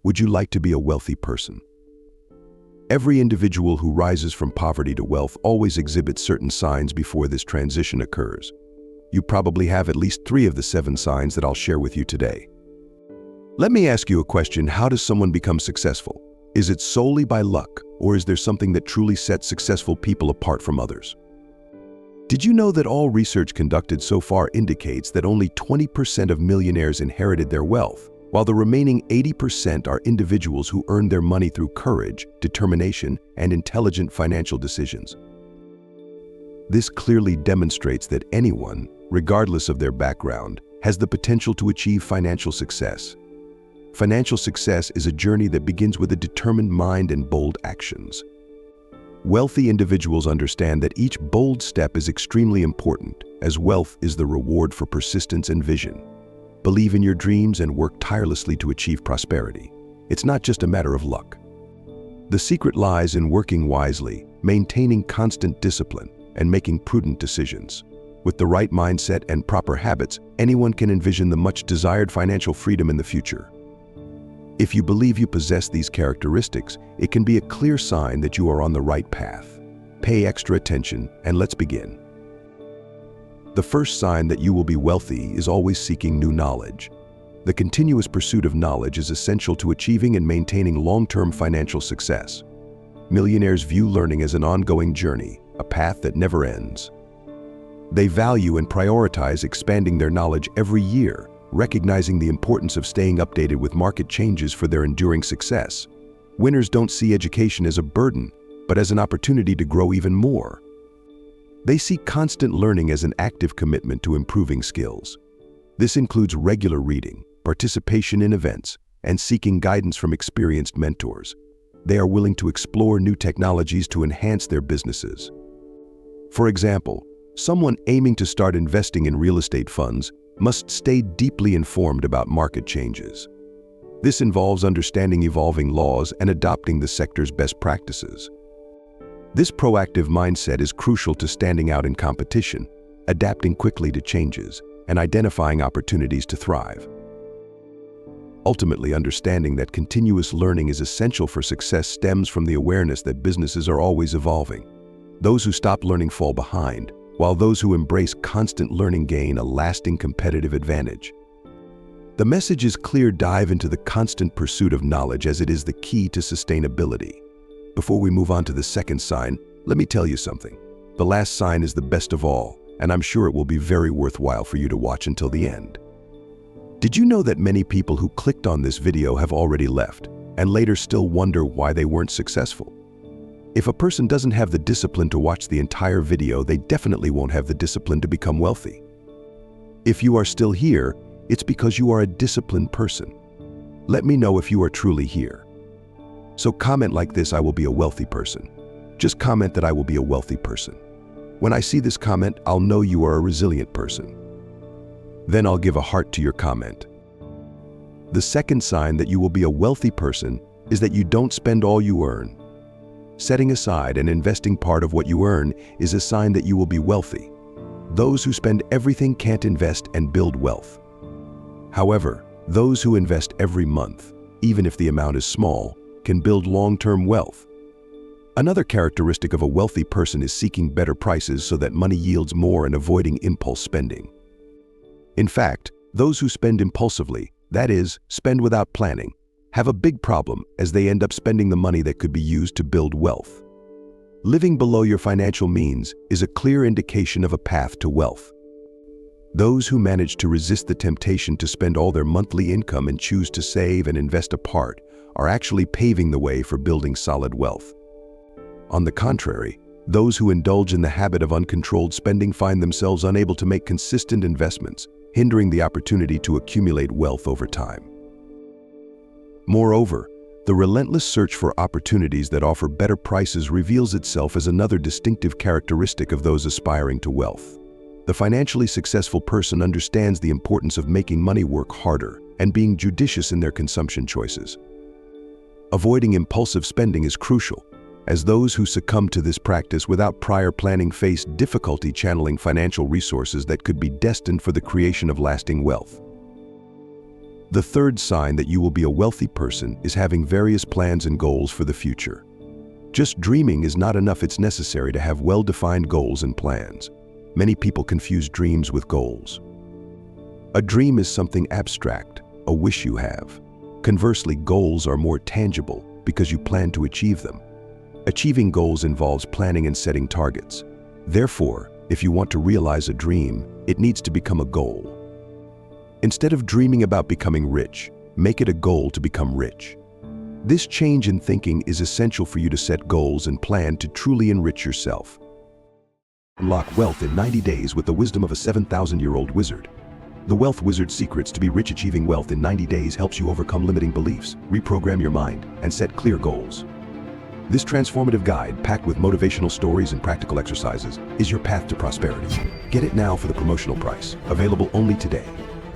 Would you like to be a wealthy person? Every individual who rises from poverty to wealth always exhibits certain signs before this transition occurs. You probably have at least 3 of the 7 signs that I'll share with you today. Let me ask you a question. How does someone become successful? Is it solely by luck, or is there something that truly sets successful people apart from others? Did you know that all research conducted so far indicates that only 20% of millionaires inherited their wealth, while the remaining 80% are individuals who earned their money through courage, determination, and intelligent financial decisions? This clearly demonstrates that anyone, regardless of their background, has the potential to achieve financial success. Financial success is a journey that begins with a determined mind and bold actions. Wealthy individuals understand that each bold step is extremely important, as wealth is the reward for persistence and vision. Believe in your dreams and work tirelessly to achieve prosperity. It's not just a matter of luck. The secret lies in working wisely, maintaining constant discipline, and making prudent decisions. With the right mindset and proper habits, anyone can envision the much-desired financial freedom in the future. If you believe you possess these characteristics, it can be a clear sign that you are on the right path. Pay extra attention, and let's begin. The first sign that you will be wealthy is always seeking new knowledge. The continuous pursuit of knowledge is essential to achieving and maintaining long-term financial success. Millionaires view learning as an ongoing journey, a path that never ends. They value and prioritize expanding their knowledge every year, recognizing the importance of staying updated with market changes for their enduring success. Winners don't see education as a burden, but as an opportunity to grow even more. They see constant learning as an active commitment to improving skills. This includes regular reading, participation in events, and seeking guidance from experienced mentors. They are willing to explore new technologies to enhance their businesses. For example, someone aiming to start investing in real estate funds must stay deeply informed about market changes. This involves understanding evolving laws and adopting the sector's best practices. This proactive mindset is crucial to standing out in competition, adapting quickly to changes, and identifying opportunities to thrive. Ultimately, understanding that continuous learning is essential for success stems from the awareness that businesses are always evolving. Those who stop learning fall behind, while those who embrace constant learning gain a lasting competitive advantage. The message is clear: dive into the constant pursuit of knowledge, as it is the key to sustainability. Before we move on to the second sign, let me tell you something. The last sign is the best of all, and I'm sure it will be very worthwhile for you to watch until the end. Did you know that many people who clicked on this video have already left, and later still wonder why they weren't successful? If a person doesn't have the discipline to watch the entire video, they definitely won't have the discipline to become wealthy. If you are still here, it's because you are a disciplined person. Let me know if you are truly here. So comment like this: I will be a wealthy person. Just comment that I will be a wealthy person. When I see this comment, I'll know you are a resilient person. Then I'll give a heart to your comment. The second sign that you will be a wealthy person is that you don't spend all you earn. Setting aside and investing part of what you earn is a sign that you will be wealthy. Those who spend everything can't invest and build wealth. However, those who invest every month, even if the amount is small, can build long-term wealth. Another characteristic of a wealthy person is seeking better prices so that money yields more and avoiding impulse spending. In fact, those who spend impulsively, that is, spend without planning, have a big problem, as they end up spending the money that could be used to build wealth. Living below your financial means is a clear indication of a path to wealth. Those who manage to resist the temptation to spend all their monthly income and choose to save and invest a part are actually paving the way for building solid wealth. On the contrary, those who indulge in the habit of uncontrolled spending find themselves unable to make consistent investments, hindering the opportunity to accumulate wealth over time. Moreover, the relentless search for opportunities that offer better prices reveals itself as another distinctive characteristic of those aspiring to wealth. The financially successful person understands the importance of making money work harder and being judicious in their consumption choices. Avoiding impulsive spending is crucial, as those who succumb to this practice without prior planning face difficulty channeling financial resources that could be destined for the creation of lasting wealth. The third sign that you will be a wealthy person is having various plans and goals for the future. Just dreaming is not enough, it's necessary to have well-defined goals and plans. Many people confuse dreams with goals. A dream is something abstract, a wish you have. Conversely, goals are more tangible because you plan to achieve them. Achieving goals involves planning and setting targets. Therefore, if you want to realize a dream, it needs to become a goal. Instead of dreaming about becoming rich, make it a goal to become rich. This change in thinking is essential for you to set goals and plan to truly enrich yourself. Unlock wealth in 90 days with the wisdom of a 7,000-year-old wizard. The Wealth Wizard's Secrets to be Rich. Achieving wealth in 90 days helps you overcome limiting beliefs, reprogram your mind, and set clear goals. This transformative guide, packed with motivational stories and practical exercises, is your path to prosperity. Get it now for the promotional price, available only today.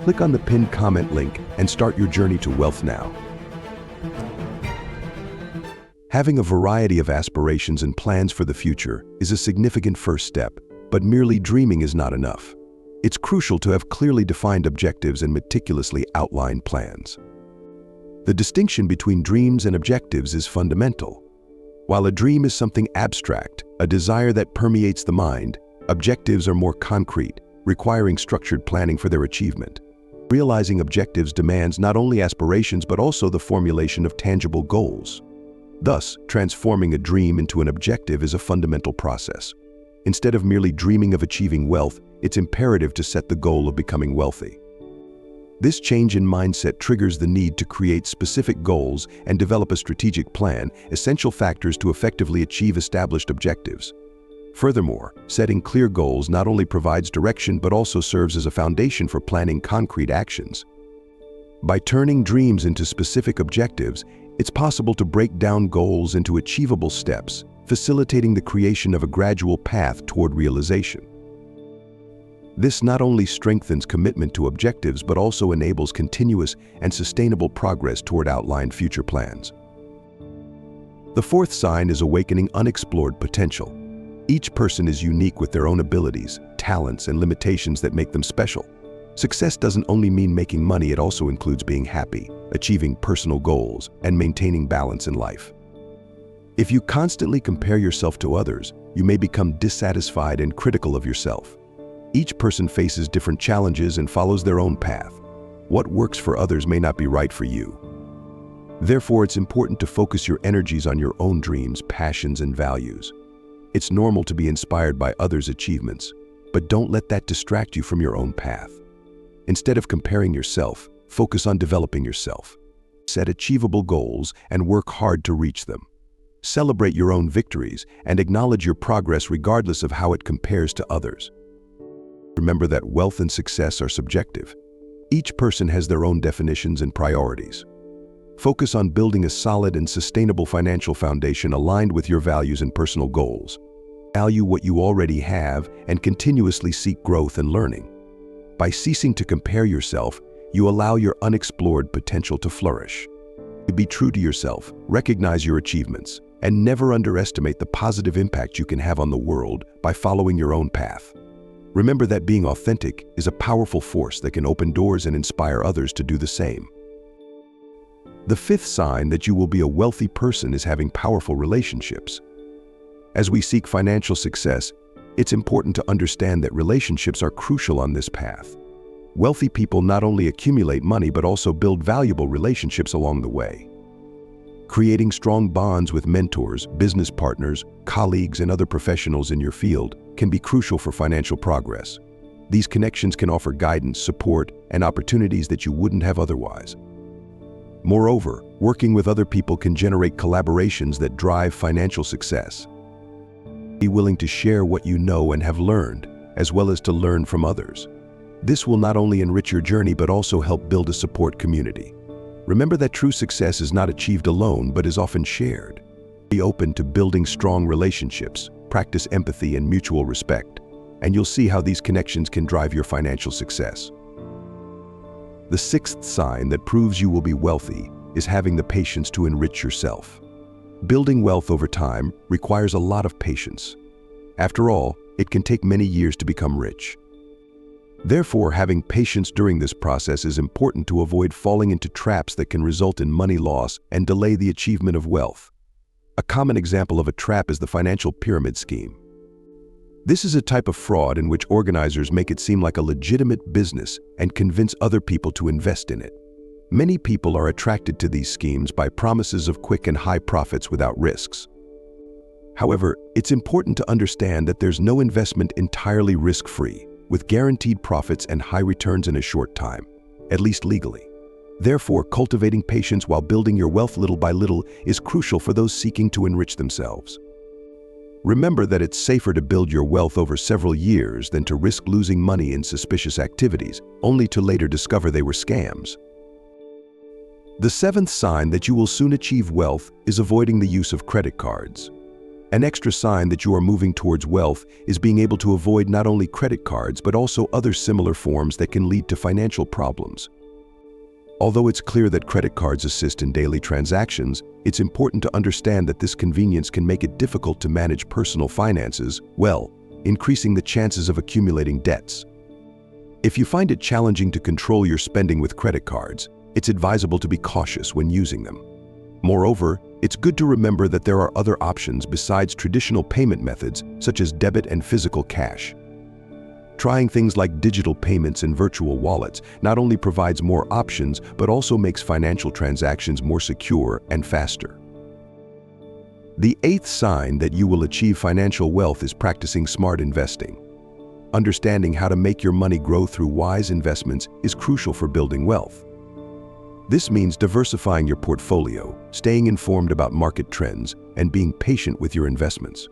Click on the pinned comment link and start your journey to wealth now. Having a variety of aspirations and plans for the future is a significant first step, but merely dreaming is not enough. It's crucial to have clearly defined objectives and meticulously outlined plans. The distinction between dreams and objectives is fundamental. While a dream is something abstract, a desire that permeates the mind, objectives are more concrete, requiring structured planning for their achievement. Realizing objectives demands not only aspirations but also the formulation of tangible goals. Thus, transforming a dream into an objective is a fundamental process. Instead of merely dreaming of achieving wealth, it's imperative to set the goal of becoming wealthy. This change in mindset triggers the need to create specific goals and develop a strategic plan, essential factors to effectively achieve established objectives. Furthermore, setting clear goals not only provides direction but also serves as a foundation for planning concrete actions. By turning dreams into specific objectives, it's possible to break down goals into achievable steps, facilitating the creation of a gradual path toward realization. This not only strengthens commitment to objectives but also enables continuous and sustainable progress toward outlined future plans. The fourth sign is awakening unexplored potential. Each person is unique with their own abilities, talents, and limitations that make them special. Success doesn't only mean making money, it also includes being happy, achieving personal goals, and maintaining balance in life. If you constantly compare yourself to others, you may become dissatisfied and critical of yourself. Each person faces different challenges and follows their own path. What works for others may not be right for you. Therefore, it's important to focus your energies on your own dreams, passions, and values. It's normal to be inspired by others' achievements, but don't let that distract you from your own path. Instead of comparing yourself, focus on developing yourself. Set achievable goals and work hard to reach them. Celebrate your own victories and acknowledge your progress regardless of how it compares to others. Remember that wealth and success are subjective. Each person has their own definitions and priorities. Focus on building a solid and sustainable financial foundation aligned with your values and personal goals. Value what you already have and continuously seek growth and learning. By ceasing to compare yourself, you allow your unexplored potential to flourish. Be true to yourself, recognize your achievements, and never underestimate the positive impact you can have on the world by following your own path. Remember that being authentic is a powerful force that can open doors and inspire others to do the same. The fifth sign that you will be a wealthy person is having powerful relationships. As we seek financial success, it's important to understand that relationships are crucial on this path. Wealthy people not only accumulate money but also build valuable relationships along the way. Creating strong bonds with mentors, business partners, colleagues, and other professionals in your field can be crucial for financial progress. These connections can offer guidance, support, and opportunities that you wouldn't have otherwise. Moreover, working with other people can generate collaborations that drive financial success. Be willing to share what you know and have learned, as well as to learn from others. This will not only enrich your journey but also help build a support community. Remember that true success is not achieved alone but is often shared. Be open to building strong relationships, practice empathy and mutual respect, and you'll see how these connections can drive your financial success. The sixth sign that proves you will be wealthy is having the patience to enrich yourself. Building wealth over time requires a lot of patience. After all, it can take many years to become rich. Therefore, having patience during this process is important to avoid falling into traps that can result in money loss and delay the achievement of wealth. A common example of a trap is the financial pyramid scheme. This is a type of fraud in which organizers make it seem like a legitimate business and convince other people to invest in it. Many people are attracted to these schemes by promises of quick and high profits without risks. However, it's important to understand that there's no investment entirely risk-free, with guaranteed profits and high returns in a short time, at least legally. Therefore, cultivating patience while building your wealth little by little is crucial for those seeking to enrich themselves. Remember that it's safer to build your wealth over several years than to risk losing money in suspicious activities, only to later discover they were scams. The seventh sign that you will soon achieve wealth is avoiding the use of credit cards. An extra sign that you are moving towards wealth is being able to avoid not only credit cards but also other similar forms that can lead to financial problems. Although it's clear that credit cards assist in daily transactions, it's important to understand that this convenience can make it difficult to manage personal finances, well, increasing the chances of accumulating debts. If you find it challenging to control your spending with credit cards, it's advisable to be cautious when using them. Moreover, it's good to remember that there are other options besides traditional payment methods such as debit and physical cash. Trying things like digital payments and virtual wallets not only provides more options but also makes financial transactions more secure and faster. The eighth sign that you will achieve financial wealth is practicing smart investing. Understanding how to make your money grow through wise investments is crucial for building wealth. This means diversifying your portfolio, staying informed about market trends, and being patient with your investments.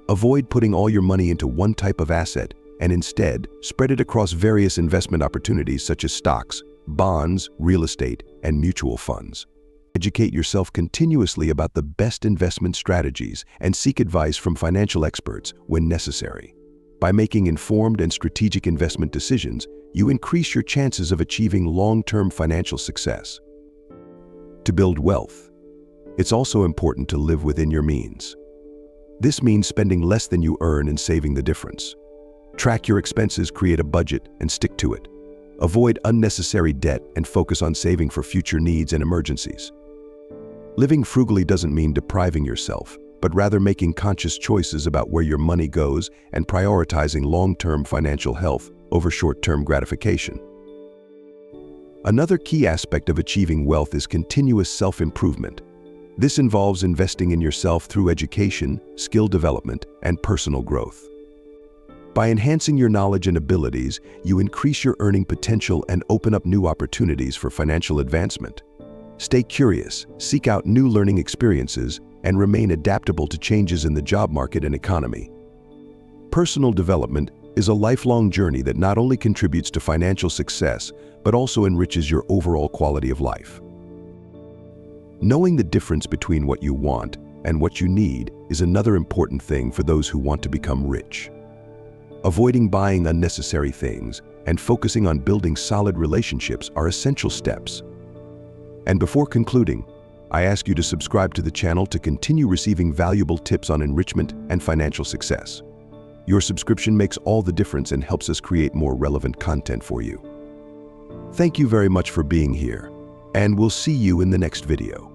Avoid putting all your money into one type of asset and instead spread it across various investment opportunities such as stocks, bonds, real estate, and mutual funds. Educate yourself continuously about the best investment strategies and seek advice from financial experts when necessary. By making informed and strategic investment decisions, you increase your chances of achieving long-term financial success. To build wealth, it's also important to live within your means. This means spending less than you earn and saving the difference. Track your expenses, create a budget, and stick to it. Avoid unnecessary debt and focus on saving for future needs and emergencies. Living frugally doesn't mean depriving yourself, but rather making conscious choices about where your money goes and prioritizing long-term financial health over short-term gratification. Another key aspect of achieving wealth is continuous self-improvement. This involves investing in yourself through education, skill development, and personal growth. By enhancing your knowledge and abilities, you increase your earning potential and open up new opportunities for financial advancement. Stay curious, seek out new learning experiences, and remain adaptable to changes in the job market and economy. Personal development is a lifelong journey that not only contributes to financial success, but also enriches your overall quality of life. Knowing the difference between what you want and what you need is another important thing for those who want to become rich. Avoiding buying unnecessary things and focusing on building solid relationships are essential steps. And before concluding, I ask you to subscribe to the channel to continue receiving valuable tips on enrichment and financial success. Your subscription makes all the difference and helps us create more relevant content for you. Thank you very much for being here, and we'll see you in the next video.